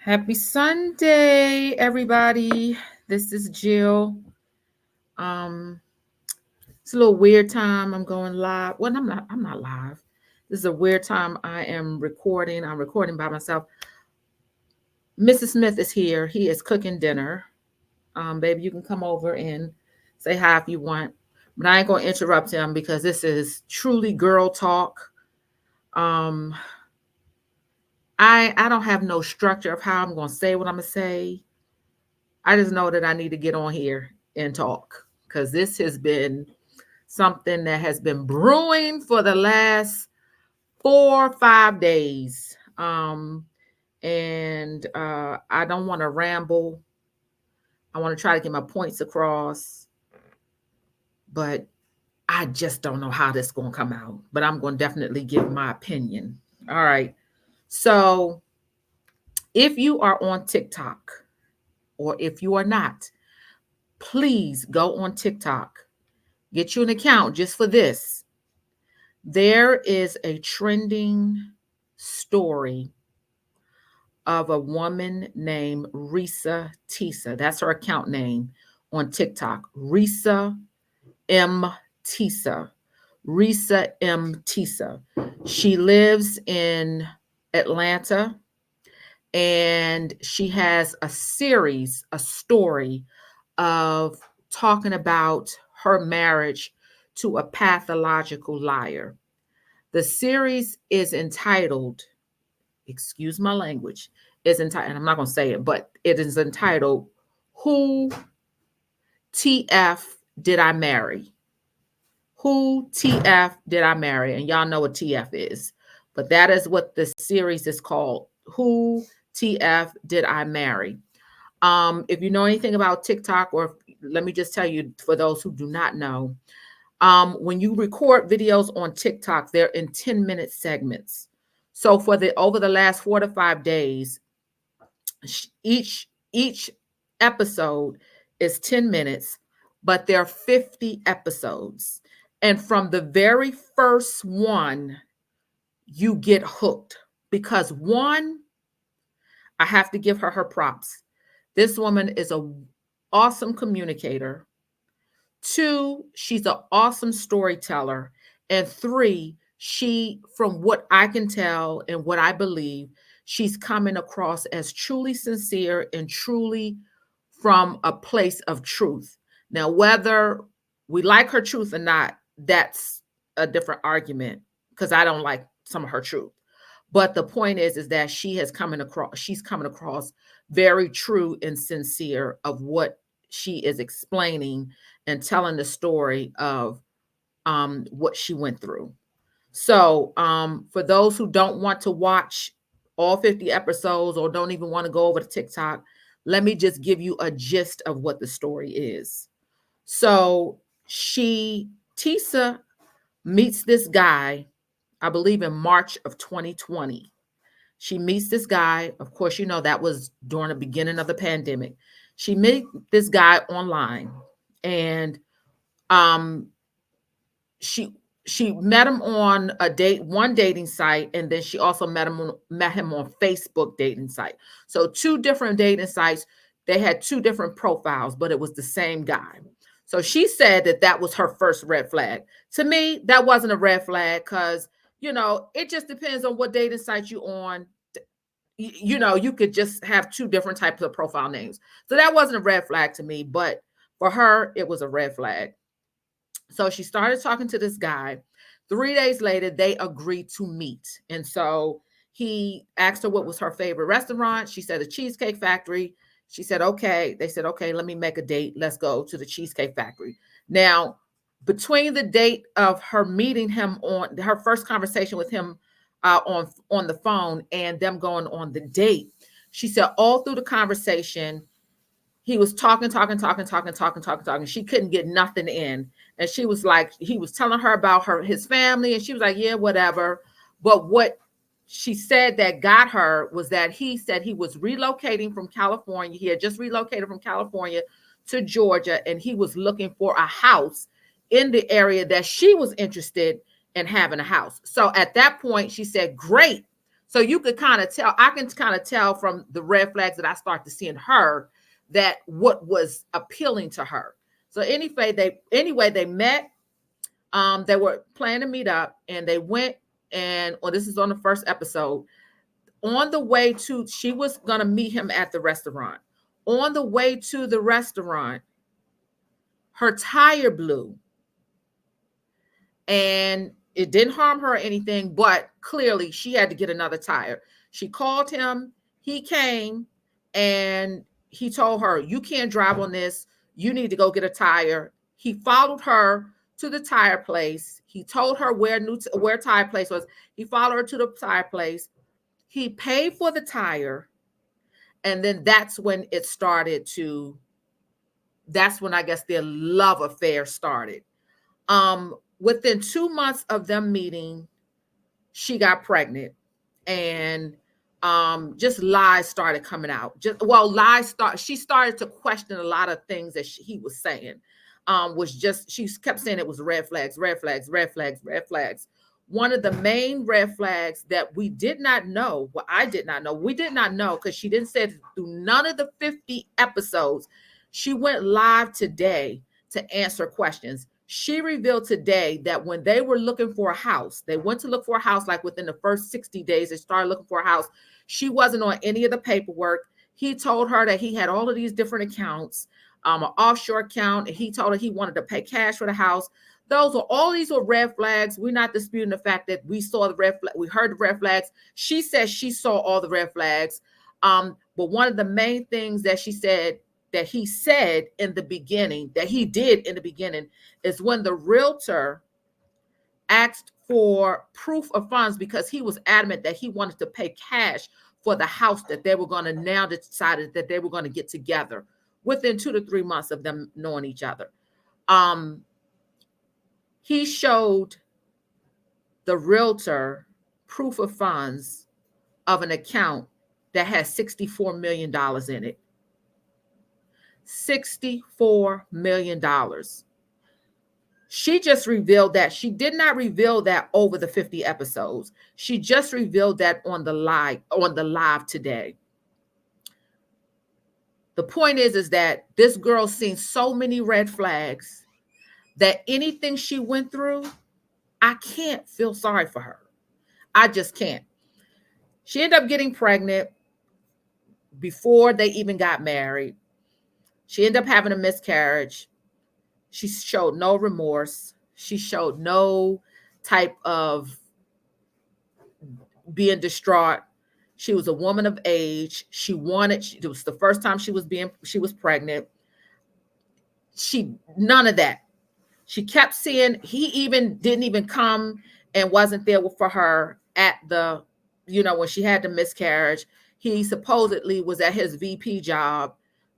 Happy Sunday, everybody. This is Jill. Um, it's a little weird time. I'm going live. Well, I'm not live. This is a weird time. I am recording. I'm recording by myself. Mrs. Smith is here. He is cooking dinner. Baby, you can come over and say hi if you want. But I ain't gonna interrupt him because this is truly girl talk. Um, I don't have no structure of how I'm gonna say what I'm gonna say. I just know that I need to get on here and talk because this has been something that has been brewing for the last 4 or 5 days. And I don't want to ramble. I want to try to get my points across, but I just don't know how this is going to come out. But I'm going to definitely give my opinion. All right. So if you are on TikTok or if you are not, please go on TikTok. Get you an account just for this. There is a trending story of a woman named Reesa Teesa. That's her account name on TikTok. ReesaMTeesa. ReesaMTeesa. She lives in Atlanta and she has a series, a story of talking about her marriage to a pathological liar. The series is entitled, excuse my language, is entitled, and I'm not going to say it, but it is entitled, Who TF Did I Marry? Who TF Did I Marry? And y'all know what TF is, but that is what the series is called, Who TF Did I Marry? If you know anything about TikTok, or let me just tell you, for those who do not know, when you record videos on TikTok, they're in 10-minute segments. So for the over the last 4 to 5 days, each episode is 10 minutes, but there are 50 episodes. And from the very first one, you get hooked because one, I have to give her props. This woman is an awesome communicator. Two, she's an awesome storyteller. And three, she, from what I can tell and what I believe, she's coming across as truly sincere and truly from a place of truth. Now, whether we like her truth or not, that's a different argument because I don't like some of her truth. But the point is that she's coming across very true and sincere of what she is explaining and telling the story of what she went through. So for those who don't want to watch all 50 episodes or don't even want to go over to TikTok, let me just give you a gist of what the story is. So Teesa meets this guy, I believe in March of 2020. She meets this guy. Of course, you know, that was during the beginning of the pandemic. She met this guy online and um she met him on one dating site, and then she also met him on Facebook dating site. So two different dating sites. They had two different profiles, but it was the same guy. So she said that was her first red flag. To me, that wasn't a red flag because, you know, it just depends on what dating site you're on. You know, you could just have two different types of profile names. So that wasn't a red flag to me, but for her, it was a red flag. So she started talking to this guy. 3 days later, they agreed to meet. And so he asked her what was her favorite restaurant. She said a Cheesecake Factory. She said, okay. They said, okay, let me make a date. Let's go to the Cheesecake Factory. Now, between the date of her meeting him on her first conversation with him on the phone and them going on the date, she said all through the conversation, he was talking. She couldn't get nothing in. And she was like, he was telling her about his family. And she was like, yeah, whatever. But what she said that got her was that he said he was relocating from California. He had just relocated from California to Georgia. And he was looking for a house in the area that she was interested in having a house. So at that point, she said, great. So you could kind of tell, I can kind of tell from the red flags that I start to see in her that what was appealing to her. So anyway, they met. They were planning to meet up, and they went, and well, this is on the first episode. On the way to, she was gonna meet him at the restaurant. On the way to the restaurant, her tire blew, and it didn't harm her or anything, but clearly she had to get another tire. She called him, he came, and he told her, "You can't drive on this. You need to go get a tire." He followed her to the tire place. He told her where tire place was. He followed her to the tire place. He paid for the tire, and then that's when it started to. That's when I guess their love affair started. Within 2 months of them meeting, she got pregnant, and just lies started coming out. She started to question a lot of things that he was saying. She kept saying it was red flags, red flags, red flags, red flags. One of the main red flags that we did not know, well, I did not know, we did not know, because she didn't say it through none of the 50 episodes. She went live today to answer questions. She revealed today that when they were looking for a house, they went to look for a house, like within the first 60 days, they started looking for a house. She wasn't on any of the paperwork. He told her that he had all of these different accounts, an offshore account, and he told her he wanted to pay cash for the house. These were red flags. We're not disputing the fact that we saw the red flag. We heard the red flags. She says she saw all the red flags. But one of the main things that she said that he said in the beginning, that he did in the beginning, is when the realtor asked for proof of funds, because he was adamant that he wanted to pay cash for the house that they were going to now decided that they were going to get together within 2 to 3 months of them knowing each other. He showed the realtor proof of funds of an account that has $64 million in it. $64 million. She just revealed that. She did not reveal that over the 50 episodes. She just revealed that on the live today. The point is that this girl's seen so many red flags that anything she went through, I can't feel sorry for her. I just can't. She ended up getting pregnant before they even got married. She ended up having a miscarriage. She showed no remorse. She showed no type of being distraught. She was a woman of age. It was the first time she was pregnant. None of that. She kept seeing, he didn't even come and wasn't there for her at the, when she had the miscarriage. He supposedly was at his VP job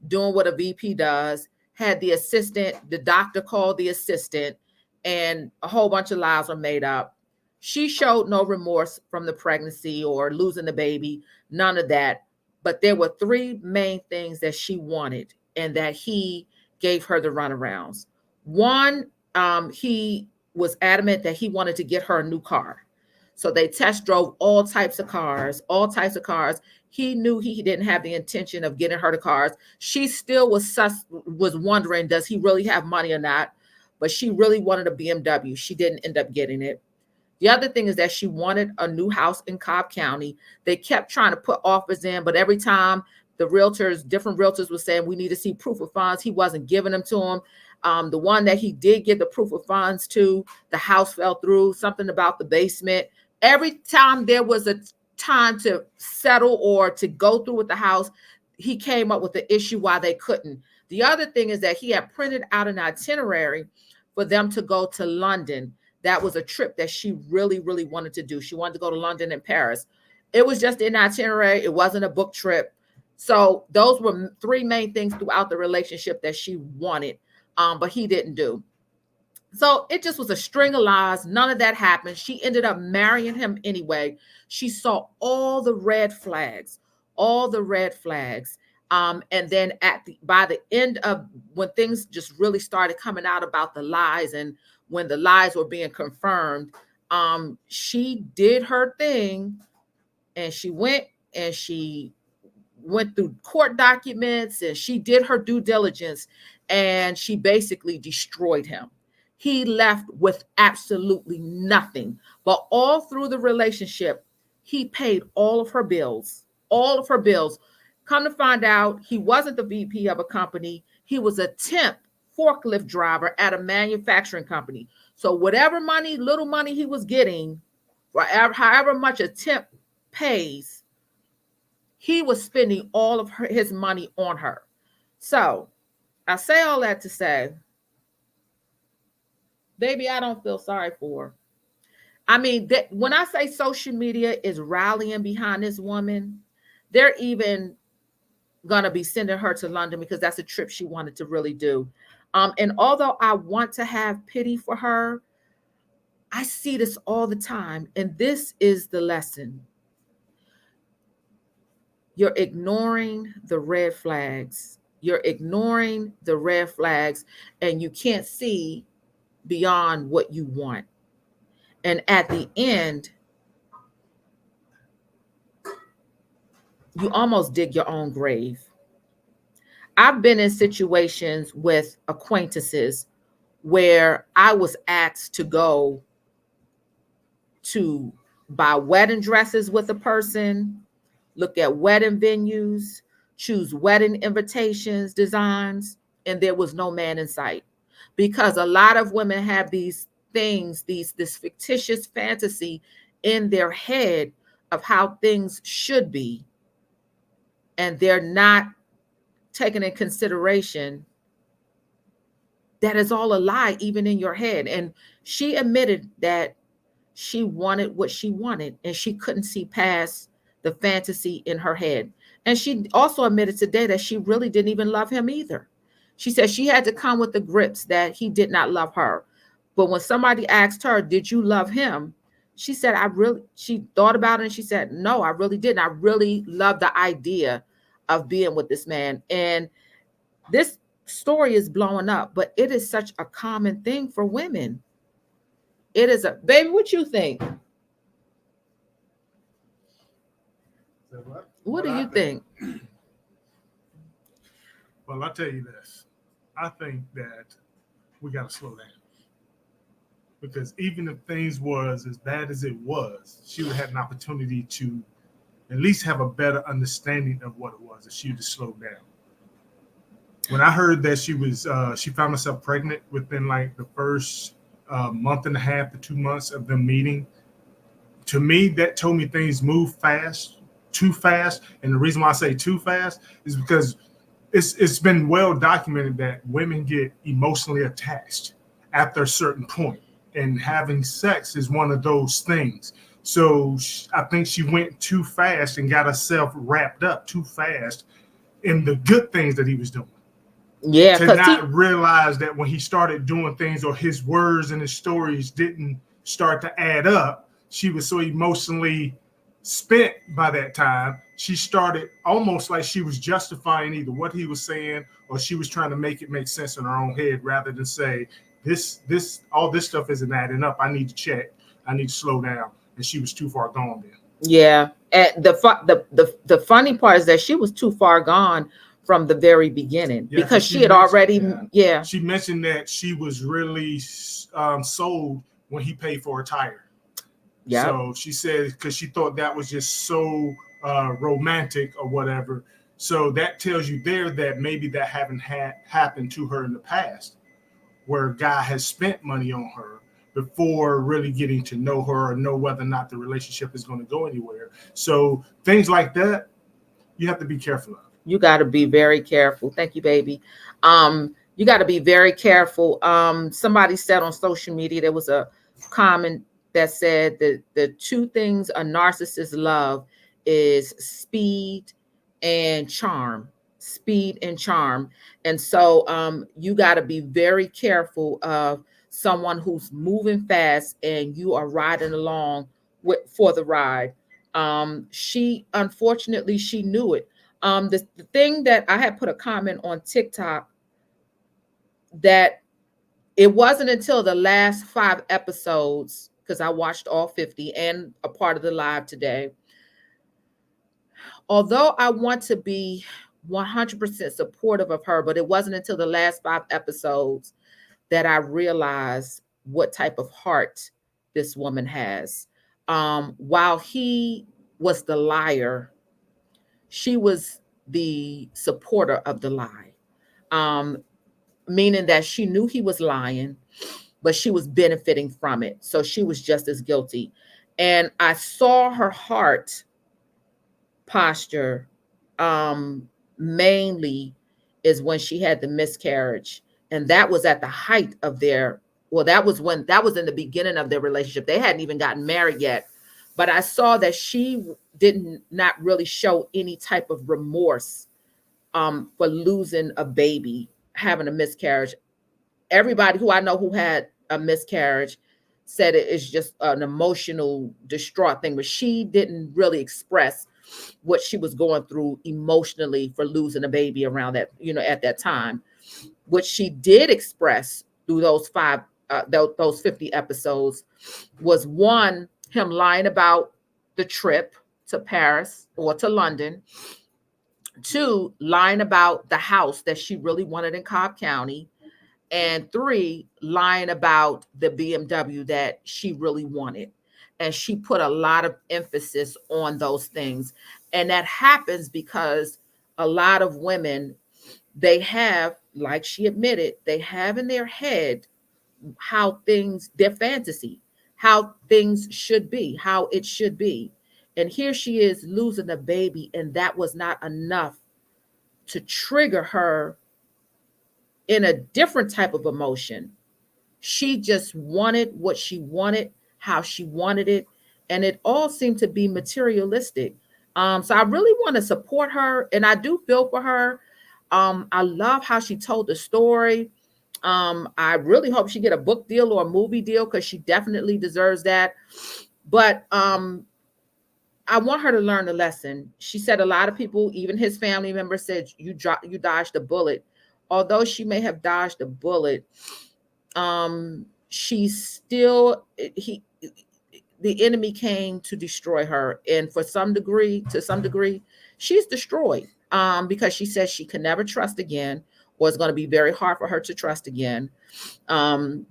doing what a VP does, had the doctor called the assistant, and a whole bunch of lies were made up. She showed no remorse from the pregnancy or losing the baby, none of that. But there were 3 main things that she wanted and that he gave her the runarounds. One, he was adamant that he wanted to get her a new car. So they test drove all types of cars. He knew he didn't have the intention of getting her the cars. She still was wondering, does he really have money or not? But she really wanted a BMW. She didn't end up getting it. The other thing is that she wanted a new house in Cobb County. They kept trying to put offers in, but every time different realtors were saying, we need to see proof of funds, he wasn't giving them to him. The one that he did get the proof of funds to, the house fell through, something about the basement. Every time there was a time to settle or to go through with the house, he came up with the issue why they couldn't. The other thing is that he had printed out an itinerary for them to go to London. That was a trip that she really, really wanted to do. She wanted to go to London and Paris. It was just an itinerary. It wasn't a book trip. So those were 3 main things throughout the relationship that she wanted, but he didn't do. So it just was a string of lies. None of that happened. She ended up marrying him anyway. She saw all the red flags. And then by the end of when things just really started coming out about the lies, and when the lies were being confirmed, she did her thing and she went through court documents and she did her due diligence, and she basically destroyed him. He left with absolutely nothing. But all through the relationship, he paid all of her bills, all of her bills. Come to find out, he wasn't the VP of a company. He was a temp forklift driver at a manufacturing company. So whatever money, little money he was getting, however much a temp pays, he was spending all of his money on her. So I say all that to say, baby, I don't feel sorry for her. I mean, when I say social media is rallying behind this woman, they're even gonna be sending her to London because that's a trip she wanted to really do. And although I want to have pity for her, I see this all the time, and this is the lesson. You're ignoring the red flags. You're ignoring the red flags, and you can't see beyond what you want. And at the end, you almost dig your own grave. I've been in situations with acquaintances where I was asked to go to buy wedding dresses with a person, look at wedding venues, choose wedding invitations, designs, and there was no man in sight. Because a lot of women have these things, this fictitious fantasy in their head of how things should be, and they're not taking in consideration that is all a lie, even in your head. And she admitted that she wanted what she wanted, and she couldn't see past the fantasy in her head. And she also admitted today that she really didn't even love him either. She said she had to come with the grips that he did not love her. But when somebody asked her, did you love him? She said, she thought about it and she said, no, I really didn't. I really loved the idea of being with this man. And this story is blowing up, but it is such a common thing for women. It is a baby. What you think? What do you think? Well, I'll tell you this. I think that we got to slow down. Because even if things was as bad as it was, she would have an opportunity to at least have a better understanding of what it was, if she would slow down. When I heard that she found herself pregnant within like the first month and a half to 2 months of them meeting, to me, that told me things move fast, too fast. And the reason why I say too fast is because it's been well documented that women get emotionally attached after a certain point, and having sex is one of those things. So I think she went too fast and got herself wrapped up too fast in the good things that he was doing. Yeah, to not realize that when he started doing things, or his words and his stories didn't start to add up, she was so emotionally spent by that time. She started almost like she was justifying either what he was saying, or she was trying to make it make sense in her own head, rather than say, all this stuff isn't adding up. I need to check. I need to slow down. And she was too far gone then. Yeah. And the funny part is that she was too far gone from the very beginning, because she had already, She mentioned that she was really sold when he paid for her tire. Yeah. So she said, because she thought that was just so romantic or whatever. So that tells you there that maybe that haven't happened to her in the past, where a guy has spent money on her before really getting to know her or know whether or not the relationship is going to go anywhere. So things like that, you have to be careful of. You got to be very careful. Thank you, baby. You got to be very careful. Somebody said on social media, there was a comment that said that the two things a narcissist love is speed and charm. Speed and charm. And so you got to be very careful of someone who's moving fast and you are riding along for the ride. She, unfortunately, she knew it. The thing that I had put a comment on TikTok, that it wasn't until the last 5 episodes, because I watched all 50 and a part of the live today, Although I want to be 100% supportive of her, but it wasn't until the last 5 episodes that I realized what type of heart this woman has. While he was the liar, she was the supporter of the lie. Um, Meaning that she knew he was lying, but she was benefiting from it. So she was just as guilty. And I saw her heart posture um mainly is when she had the miscarriage, and that was at the height of their, well, that was in the beginning of their relationship. They hadn't even gotten married yet, but I saw that she didn't not really show any type of remorse for losing a baby, having a miscarriage. Everybody who I know who had a miscarriage said it is just an emotional distraught thing, but she didn't really express what she was going through emotionally for losing a baby around that, at that time. What she did express through those 50 episodes was, one, him lying about the trip to Paris or to London. Two, lying about the house that she really wanted in Cobb County. And three, lying about the BMW that she really wanted. And she put a lot of emphasis on those things. And that happens because a lot of women, they have, like she admitted, they have in their head how things, their fantasy, how things should be, how it should be. And here she is losing a baby, and that was not enough to trigger her in a different type of emotion. She just wanted what she wanted, how she wanted it, and it all seemed to be materialistic. So I really want to support her, and I do feel for her. I love how she told the story. I really hope she get a book deal or a movie deal, because she definitely deserves that. But I want her to learn the lesson. She said a lot of people, even his family members, said you dodged a bullet. Although she may have dodged a bullet, she's still he the enemy came to destroy her, and to some degree, she's destroyed. Because she says she can never trust again, or it's going to be very hard for her to trust again. Um,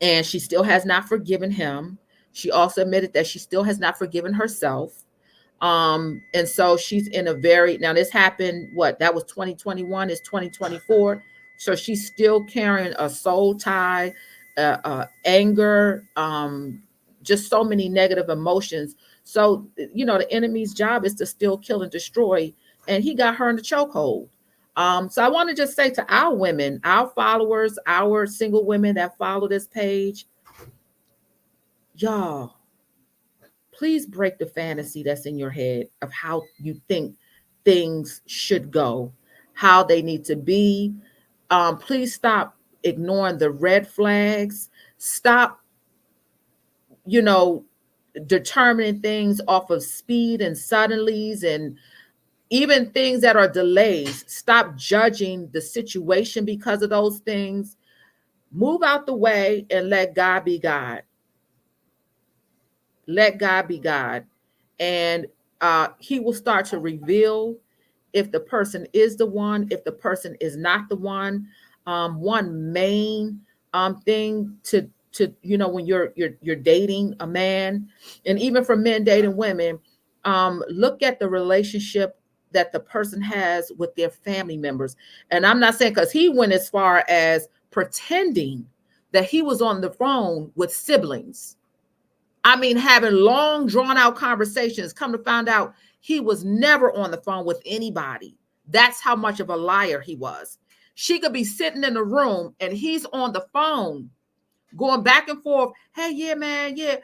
and she still has not forgiven him. She also admitted that she still has not forgiven herself. And so she's in a very, now this happened, what, that was 2021, it's 2024. So she's still carrying a soul tie, anger, just so many negative emotions. So, the enemy's job is to still kill and destroy. And he got her in the chokehold. So I want to just say to our women, our followers, our single women that follow this page, y'all, please break the fantasy that's in your head of how you think things should go, how they need to be. Please stop ignoring the red flags. Stop, you know, determining things off of speed and suddenlies, and even things that are delays. Stop judging the situation because of those things. Move out the way and let God be God. Let God be God. And he will start to reveal if the person is the one, if the person is not the one. One main thing to when you're dating a man, and even for men dating women, look at the relationship that the person has with their family members. And I'm not saying, because he went as far as pretending that he was on the phone with siblings. I mean, having long, drawn out conversations. Come to find out, he was never on the phone with anybody. That's how much of a liar he was. She could be sitting in the room and he's on the phone going back and forth. Hey, yeah, man, yeah.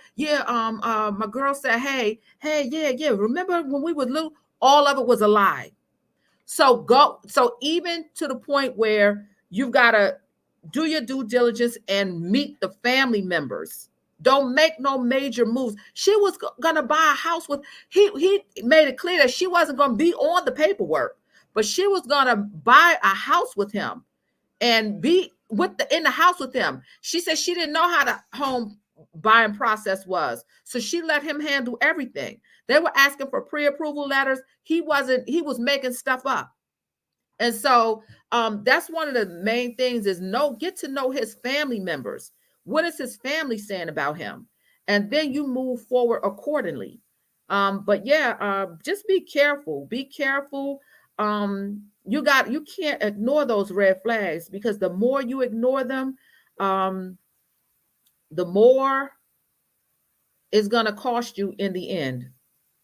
My girl said, hey, yeah. Remember when we were little? All of it was a lie. So even to the point where you've got to do your due diligence and meet the family members. Don't make no major moves. She was gonna buy a house with, he made it clear that she wasn't gonna be on the paperwork, but she was gonna buy a house with him and be in the house with him. She said she didn't know how the home buying process was, so she let him handle everything. They were asking for pre-approval letters. He wasn't, he was making stuff up. And so that's one of the main things is get to know his family members. What is his family saying about him? And then you move forward accordingly. But yeah, just be careful. Be careful. You can't ignore those red flags, because the more you ignore them, um, the more it's gonna cost you in the end.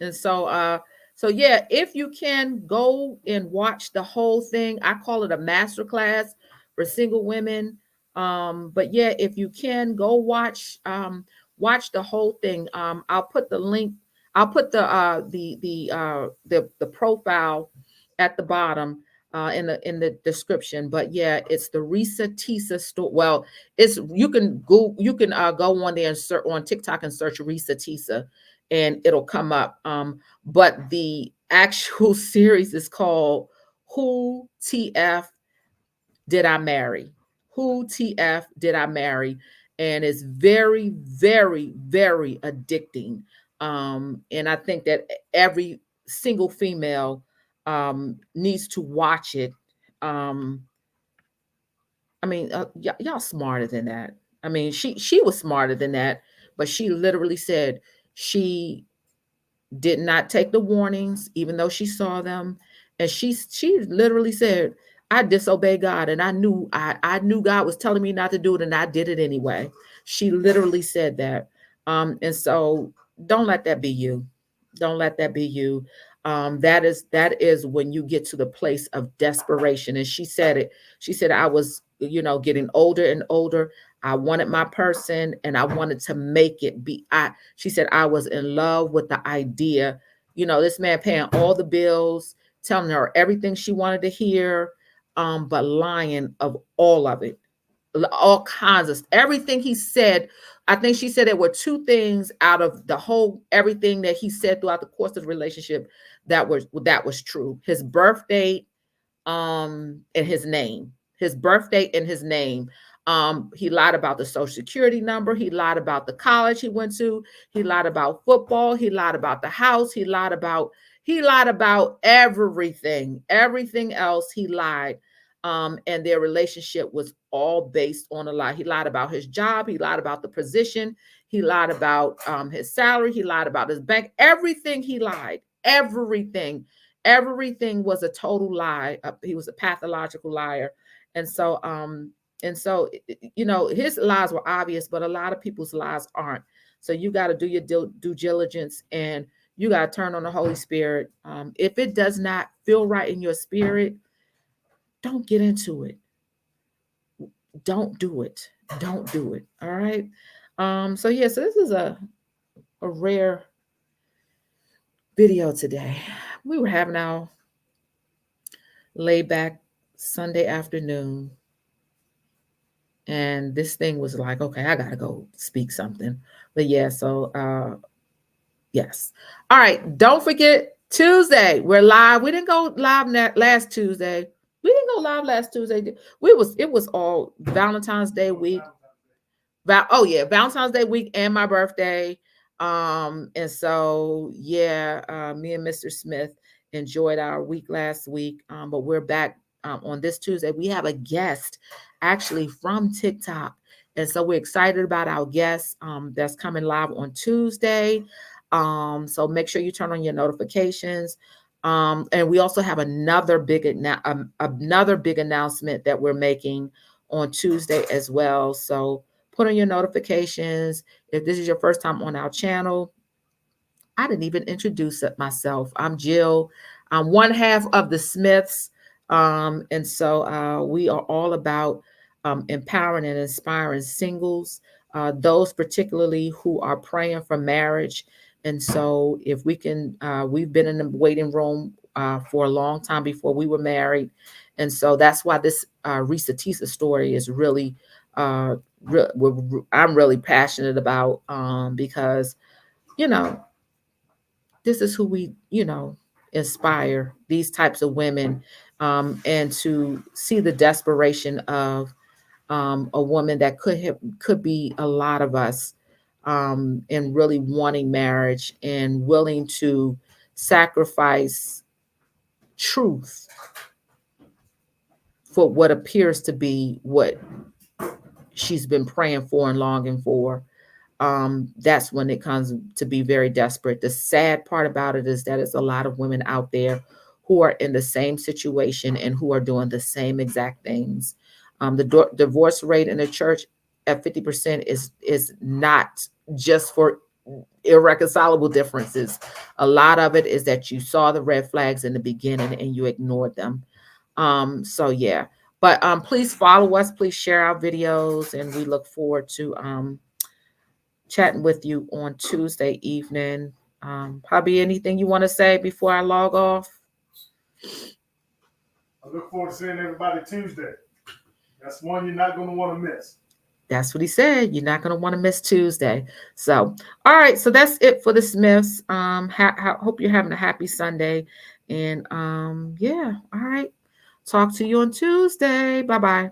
And so yeah, if you can go and watch the whole thing, I call it a master class for single women. But yeah, if you can go watch the whole thing. I'll put the link, I'll put the profile at the bottom in the description. But yeah, it's the Reesa Teesa Story. Well, it's, you can go on there and search on TikTok and search Reesa Teesa, and it'll come up. But the actual series is called Who TF Did I Marry? Who TF Did I Marry? And it's very, very, very addicting. And I think that every single female needs to watch it. Um, I mean, y'all smarter than that. I mean, she was smarter than that, but she literally said she did not take the warnings, even though she saw them. And she literally said, I disobeyed God, and I knew God was telling me not to do it, and I did it anyway. She literally said that. And so don't let that be you. Don't let that be you. That is when you get to the place of desperation. And she said it. She said, I was, getting older and older. I wanted my person, and I wanted to make it be. She said, I was in love with the idea, this man paying all the bills, telling her everything she wanted to hear, but lying of all of it, all kinds of everything he said. I think she said there were two things out of the whole everything that he said throughout the course of the relationship that was true. His birthday, and his name. His birthday and his name. He lied about the social security number. He lied about the college he went to. He lied about football. He lied about the house. He lied about everything. Everything else he lied. And their relationship was all based on a lie. He lied about his job. He lied about the position. He lied about his salary. He lied about his bank. Everything he lied. Everything was a total lie. He was a pathological liar. And so his lies were obvious, but a lot of people's lies aren't. So you got to do your due diligence, and you got to turn on the Holy Spirit. If it does not feel right in your spirit, don't get into it. Don't do it. Don't do it. All right. So yeah, so this is a rare video today. We were having our laid back Sunday afternoon, and this thing was like, okay, I gotta go speak something. But yeah, so yes. All right, don't forget Tuesday. We're live. We didn't go live last Tuesday. We didn't go live last Tuesday. It was all Valentine's Day week. Oh yeah, Valentine's Day week and my birthday. And so yeah, me and Mr. Smith enjoyed our week last week. But we're back on this Tuesday. We have a guest actually from TikTok. And so we're excited about our guest that's coming live on Tuesday. So make sure you turn on your notifications. And we also have another big announcement that we're making on Tuesday as well. So put on your notifications. If this is your first time on our channel, I didn't even introduce myself. I'm Jill. I'm one half of the Smiths. And so we are all about empowering and inspiring singles, those particularly who are praying for marriage. And so if we can, we've been in the waiting room for a long time before we were married. And so that's why this Reesa Teesa story is really, I'm really passionate about, because, this is who we, inspire, these types of women, and to see the desperation of a woman that could be a lot of us. and really wanting marriage and willing to sacrifice truth for what appears to be what she's been praying for and longing for. That's when it comes to be very desperate. The sad part about it is that there's a lot of women out there who are in the same situation and who are doing the same exact things. The divorce rate in the church at 50% is not just for irreconcilable differences. A lot of it is that you saw the red flags in the beginning and you ignored them. So yeah. But please follow us, please share our videos, and we look forward to chatting with you on Tuesday evening. Hubby, anything you want to say before I log off? I look forward to seeing everybody Tuesday. That's one you're not going to want to miss. That's what he said. You're not going to want to miss Tuesday. So, all right. So that's it for the Smiths. Hope you're having a happy Sunday. And yeah, all right. Talk to you on Tuesday. Bye bye.